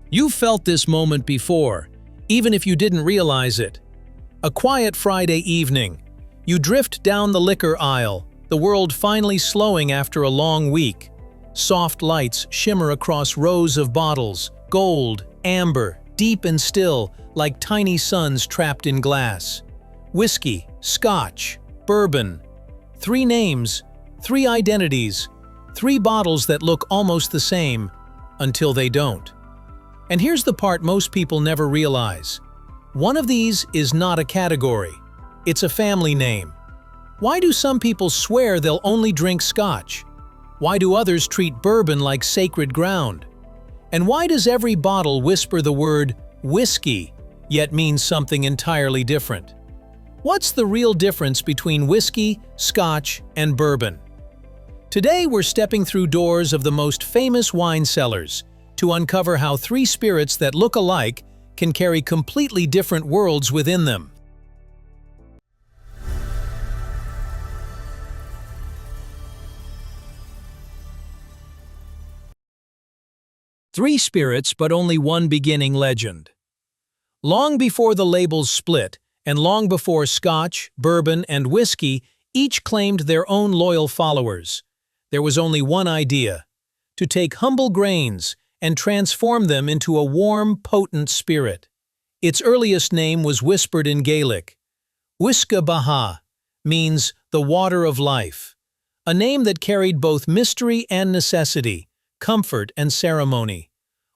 You've felt this moment before, even if you didn't realize it. A quiet Friday evening. You drift down the liquor aisle, the world finally slowing after a long week. Soft lights shimmer across rows of bottles, gold, amber, deep and still, like tiny suns trapped in glass. Whiskey, Scotch, Bourbon. 3 names, 3 identities, 3 bottles that look almost the same, until they don't. And here's the part most people never realize. One of these is not a category. It's a family name. Why do some people swear they'll only drink Scotch? Why do others treat bourbon like sacred ground? And why does every bottle whisper the word whiskey, yet means something entirely different? What's the real difference between whiskey, Scotch, and bourbon? Today we're stepping through doors of the most famous wine cellars to uncover how 3 spirits that look alike can carry completely different worlds within them. Three spirits, but only one beginning legend. Long before the labels split, and long before Scotch, bourbon, and whiskey each claimed their own loyal followers, there was only one idea: to take humble grains and transform them into a warm, potent spirit. Its earliest name was whispered in Gaelic. Uisce Beatha means the water of life, a name that carried both mystery and necessity, comfort and ceremony.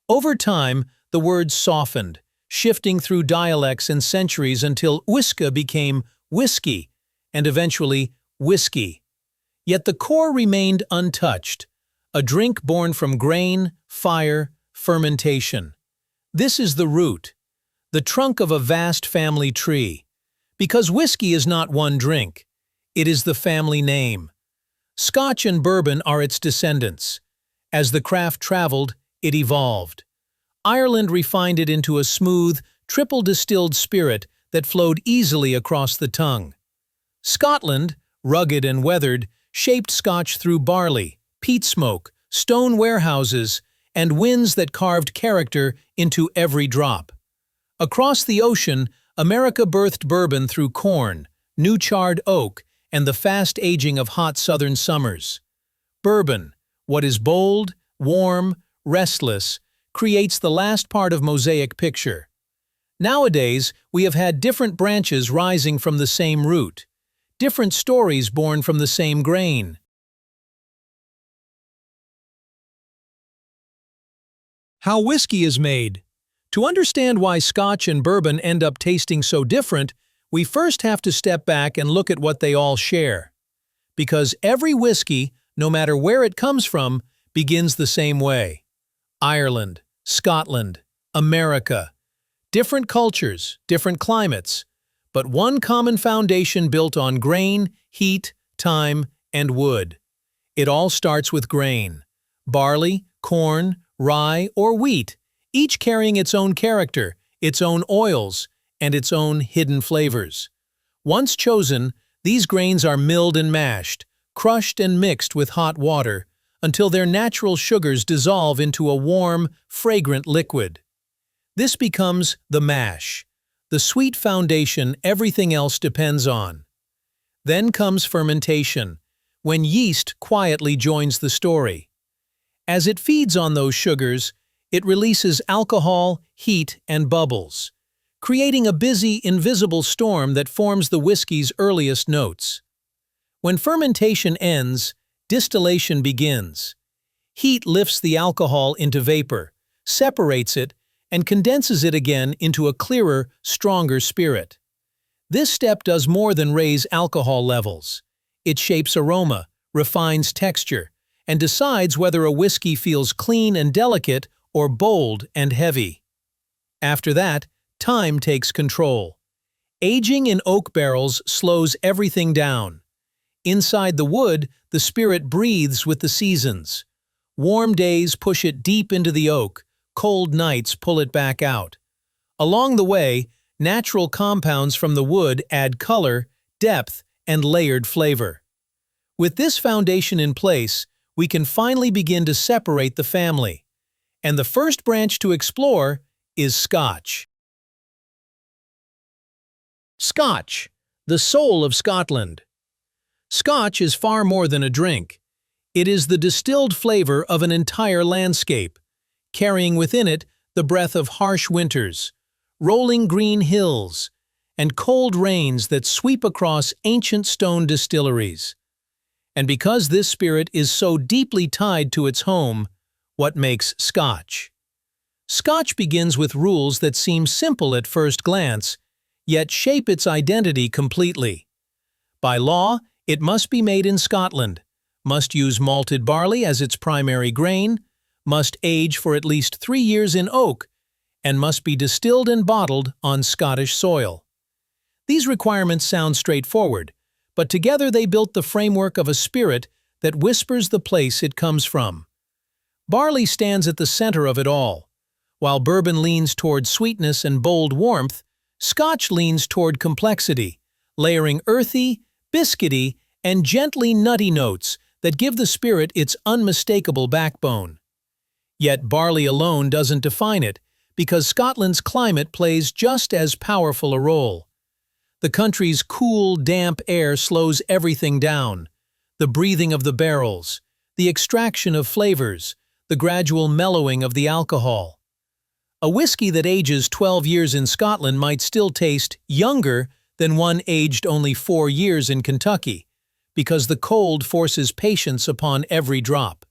Over time, the word softened, shifting through dialects and centuries until uisce became whiskey, and eventually whiskey. Yet the core remained untouched, a drink born from grain, fire, fermentation. This is the root, the trunk of a vast family tree. Because whiskey is not one drink, it is the family name. Scotch and bourbon are its descendants. As the craft traveled, it evolved. Ireland refined it into a smooth, triple-distilled spirit that flowed easily across the tongue. Scotland, rugged and weathered, shaped Scotch through barley, peat smoke, stone warehouses, and winds that carved character into every drop. Across the ocean, America birthed bourbon through corn, new charred oak, and the fast aging of hot southern summers. Bourbon, what is bold, warm, restless, creates the last part of mosaic picture. Nowadays, we have had different branches rising from the same root, different stories born from the same grain. How whiskey is made. To understand why Scotch and bourbon end up tasting so different, we first have to step back and look at what they all share. Because every whiskey, no matter where it comes from, begins the same way. Ireland, Scotland, America. Different cultures, different climates, but one common foundation built on grain, heat, time, and wood. It all starts with grain. Barley, corn, rye, or wheat, each carrying its own character, its own oils, and its own hidden flavors. Once chosen, these grains are milled and mashed, crushed and mixed with hot water, until their natural sugars dissolve into a warm, fragrant liquid. This becomes the mash, the sweet foundation everything else depends on. Then comes fermentation, when yeast quietly joins the story. As it feeds on those sugars, it releases alcohol, heat, and bubbles, creating a busy, invisible storm that forms the whiskey's earliest notes. When fermentation ends, distillation begins. Heat lifts the alcohol into vapor, separates it, and condenses it again into a clearer, stronger spirit. This step does more than raise alcohol levels. It shapes aroma, refines texture, and decides whether a whiskey feels clean and delicate or bold and heavy. After that, time takes control. Aging in oak barrels slows everything down. Inside the wood, the spirit breathes with the seasons. Warm days push it deep into the oak, cold nights pull it back out. Along the way, natural compounds from the wood add color, depth, and layered flavor. With this foundation in place, we can finally begin to separate the family. And the first branch to explore is Scotch. Scotch, the soul of Scotland. Scotch is far more than a drink. It is the distilled flavor of an entire landscape, carrying within it the breath of harsh winters, rolling green hills, and cold rains that sweep across ancient stone distilleries. And because this spirit is so deeply tied to its home, what makes Scotch? Scotch begins with rules that seem simple at first glance, yet shape its identity completely. By law, it must be made in Scotland, must use malted barley as its primary grain, must age for at least 3 years in oak, and must be distilled and bottled on Scottish soil. These requirements sound straightforward, but together they built the framework of a spirit that whispers the place it comes from. Barley stands at the center of it all. While bourbon leans toward sweetness and bold warmth, Scotch leans toward complexity, layering earthy, biscuity, and gently nutty notes that give the spirit its unmistakable backbone. Yet barley alone doesn't define it, because Scotland's climate plays just as powerful a role. The country's cool, damp air slows everything down. The breathing of the barrels, the extraction of flavors, the gradual mellowing of the alcohol. A whiskey that ages 12 years in Scotland might still taste younger than one aged only 4 years in Kentucky, because the cold forces patience upon every drop.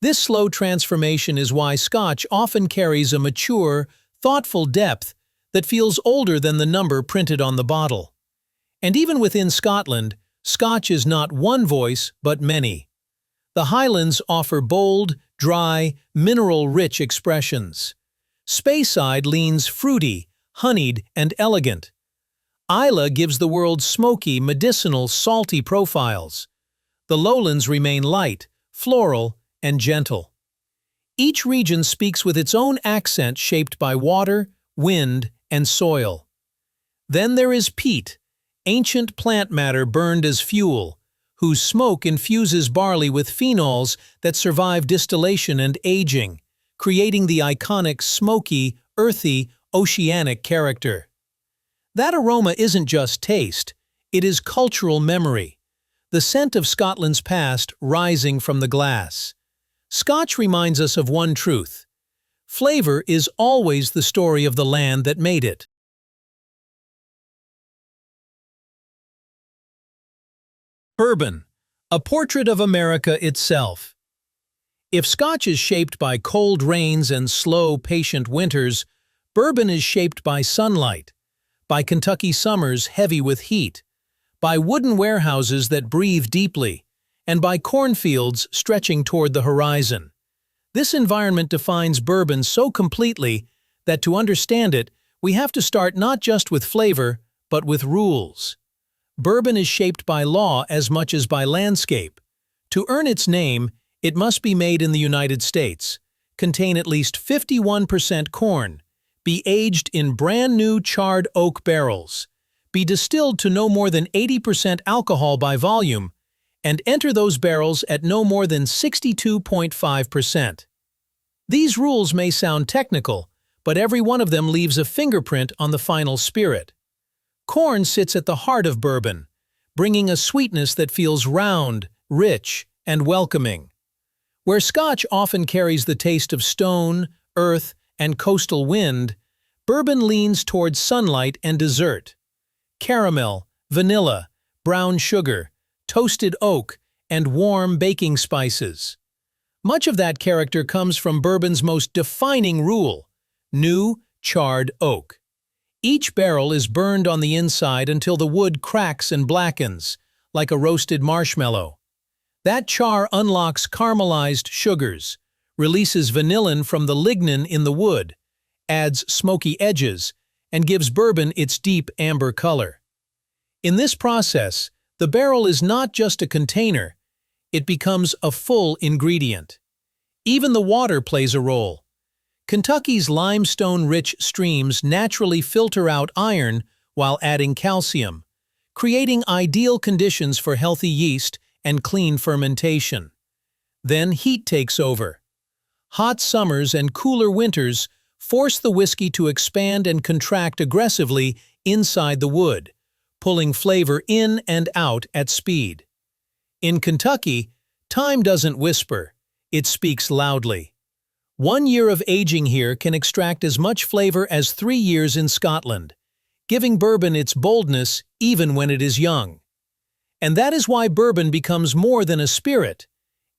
This slow transformation is why Scotch often carries a mature, thoughtful depth that feels older than the number printed on the bottle. And even within Scotland, Scotch is not one voice, but many. The Highlands offer bold, dry, mineral-rich expressions. Speyside leans fruity, honeyed, and elegant. Islay gives the world smoky, medicinal, salty profiles. The lowlands remain light, floral, and gentle. Each region speaks with its own accent shaped by water, wind, and soil. Then there is peat, ancient plant matter burned as fuel, whose smoke infuses barley with phenols that survive distillation and aging, creating the iconic smoky, earthy, oceanic character. That aroma isn't just taste, it is cultural memory, the scent of Scotland's past rising from the glass. Scotch reminds us of one truth: flavor is always the story of the land that made it. Bourbon, a portrait of America itself. If Scotch is shaped by cold rains and slow, patient winters, bourbon is shaped by sunlight, by Kentucky summers heavy with heat, by wooden warehouses that breathe deeply, and by cornfields stretching toward the horizon. This environment defines bourbon so completely that to understand it, we have to start not just with flavor, but with rules. Bourbon is shaped by law as much as by landscape. To earn its name, it must be made in the United States, contain at least 51% corn, be aged in brand new charred oak barrels, be distilled to no more than 80% alcohol by volume, and enter those barrels at no more than 62.5%. These rules may sound technical, but every one of them leaves a fingerprint on the final spirit. Corn sits at the heart of bourbon, bringing a sweetness that feels round, rich, and welcoming. Where Scotch often carries the taste of stone, earth, and coastal wind, bourbon leans towards sunlight and dessert. Caramel, vanilla, brown sugar, toasted oak, and warm baking spices. Much of that character comes from bourbon's most defining rule: new, charred oak. Each barrel is burned on the inside until the wood cracks and blackens, like a roasted marshmallow. That char unlocks caramelized sugars, releases vanillin from the lignin in the wood, adds smoky edges, and gives bourbon its deep amber color. In this process, the barrel is not just a container, it becomes a full ingredient. Even the water plays a role. Kentucky's limestone-rich streams naturally filter out iron while adding calcium, creating ideal conditions for healthy yeast and clean fermentation. Then heat takes over. hot summers and cooler winters force the whiskey to expand and contract aggressively inside the wood, pulling flavor in and out at speed. In Kentucky, time doesn't whisper, it speaks loudly. 1 year of aging here can extract as much flavor as 3 years in Scotland, giving bourbon its boldness even when it is young. And that is why bourbon becomes more than a spirit.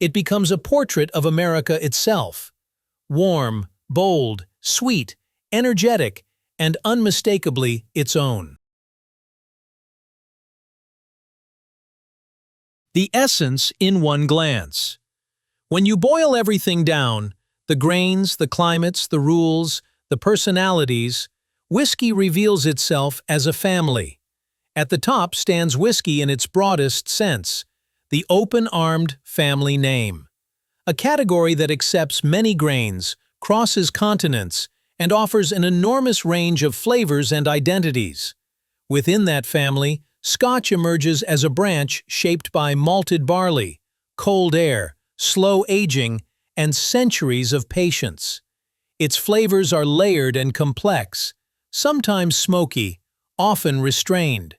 It becomes a portrait of America itself. Warm, bold, sweet, energetic, and unmistakably its own. The essence in one glance. When you boil everything down, the grains, the climates, the rules, the personalities, whiskey reveals itself as a family. At the top stands whiskey in its broadest sense, the open-armed family name. A category that accepts many grains, crosses continents, and offers an enormous range of flavors and identities. Within that family, Scotch emerges as a branch shaped by malted barley, cold air, slow aging, and centuries of patience. Its flavors are layered and complex, sometimes smoky, often restrained.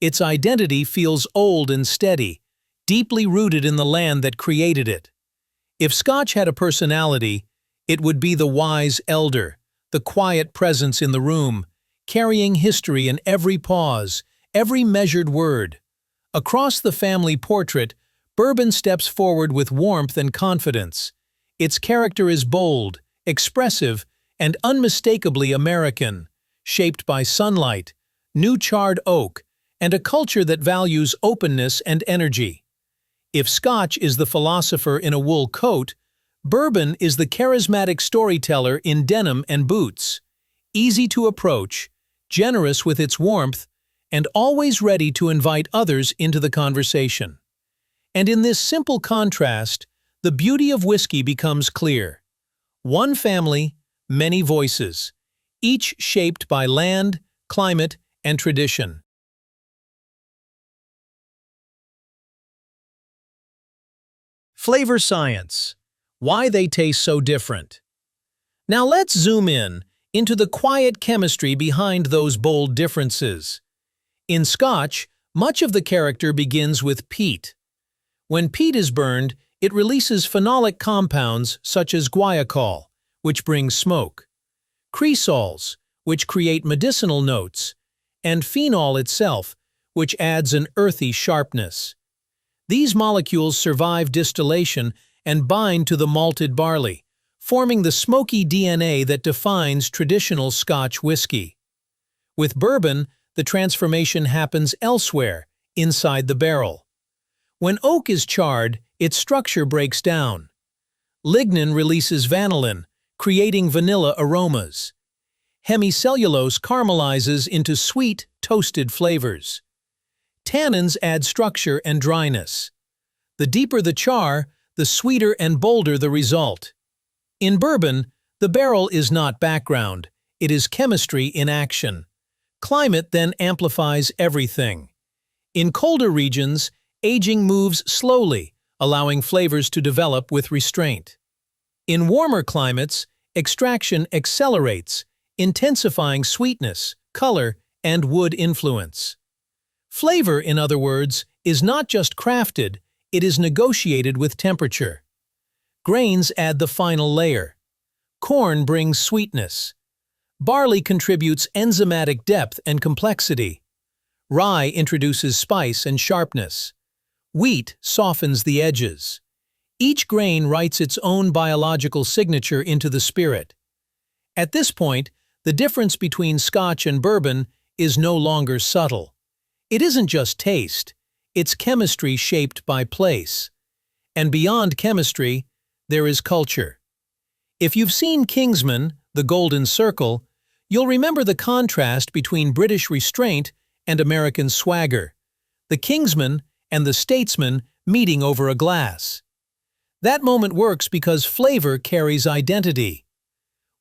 Its identity feels old and steady, deeply rooted in the land that created it. If Scotch had a personality, it would be the wise elder, the quiet presence in the room, carrying history in every pause, every measured word. Across the family portrait, bourbon steps forward with warmth and confidence. Its character is bold, expressive, and unmistakably American, shaped by sunlight, new charred oak, and a culture that values openness and energy. If Scotch is the philosopher in a wool coat, bourbon is the charismatic storyteller in denim and boots, easy to approach, generous with its warmth, and always ready to invite others into the conversation. And in this simple contrast, the beauty of whiskey becomes clear. One family, many voices, each shaped by land, climate, and tradition. Flavor science. Why they taste so different. Now let's zoom in into the quiet chemistry behind those bold differences. In Scotch, much of the character begins with peat. When peat is burned, it releases phenolic compounds such as guaiacol, which brings smoke, cresols, which create medicinal notes, and phenol itself, which adds an earthy sharpness. These molecules survive distillation and bind to the malted barley, forming the smoky DNA that defines traditional Scotch whiskey. With bourbon, the transformation happens elsewhere, inside the barrel. When oak is charred, its structure breaks down. Lignin releases vanillin, creating vanilla aromas. Hemicellulose caramelizes into sweet, toasted flavors. Tannins add structure and dryness. The deeper the char, the sweeter and bolder the result. In bourbon, the barrel is not background, it is chemistry in action. Climate then amplifies everything. In colder regions, aging moves slowly, allowing flavors to develop with restraint. In warmer climates, extraction accelerates, intensifying sweetness, color, and wood influence. Flavor, in other words, is not just crafted, it is negotiated with temperature. Grains add the final layer. Corn brings sweetness. Barley contributes enzymatic depth and complexity. Rye introduces spice and sharpness. Wheat softens the edges. Each grain writes its own biological signature into the spirit. At this point, the difference between Scotch and bourbon is no longer subtle. It isn't just taste, it's chemistry shaped by place. And beyond chemistry, there is culture. If you've seen Kingsman, The Golden Circle, you'll remember the contrast between British restraint and American swagger, the Kingsman and the statesman meeting over a glass. That moment works because flavor carries identity.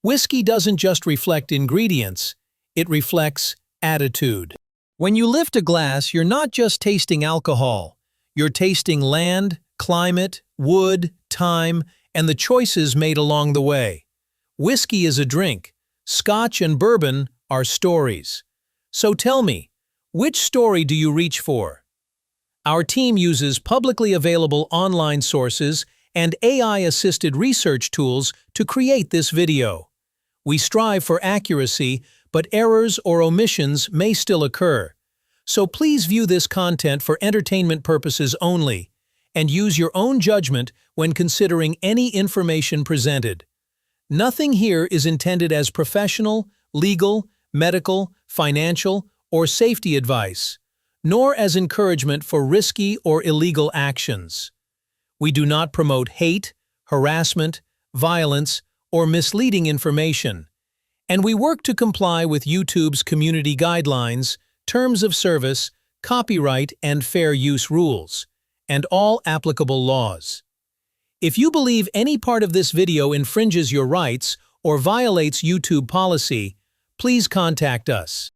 Whiskey doesn't just reflect ingredients, it reflects attitude. When you lift a glass, you're not just tasting alcohol. You're tasting land, climate, wood, time, and the choices made along the way. Whiskey is a drink. Scotch and bourbon are stories. So tell me, which story do you reach for? Our team uses publicly available online sources and AI-assisted research tools to create this video. We strive for accuracy, but errors or omissions may still occur. So please view this content for entertainment purposes only, and use your own judgment when considering any information presented. Nothing here is intended as professional, legal, medical, financial, or safety advice, nor as encouragement for risky or illegal actions. We do not promote hate, harassment, violence, or misleading information, and we work to comply with YouTube's community guidelines, terms of service, copyright and fair use rules, and all applicable laws. If you believe any part of this video infringes your rights or violates YouTube policy, please contact us.